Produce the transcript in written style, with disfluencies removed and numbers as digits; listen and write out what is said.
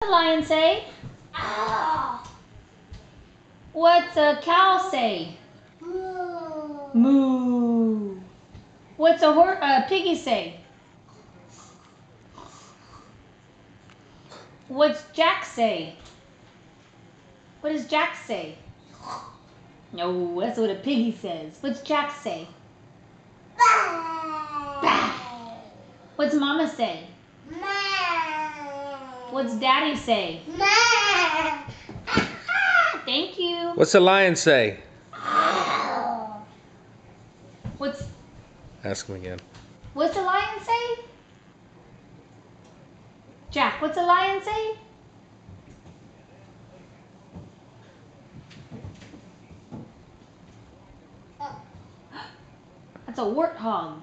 What's a lion say? What's a cow say? Moo. Moo. What's a piggy say? What's Jack say? What does Jack say? No, that's what a piggy says. What's Jack say? Bah. What's Mama say? What's Daddy say? Thank you. What's the lion say? What's Ask him again. What's a lion say? Jack, what's a lion say? That's a warthog.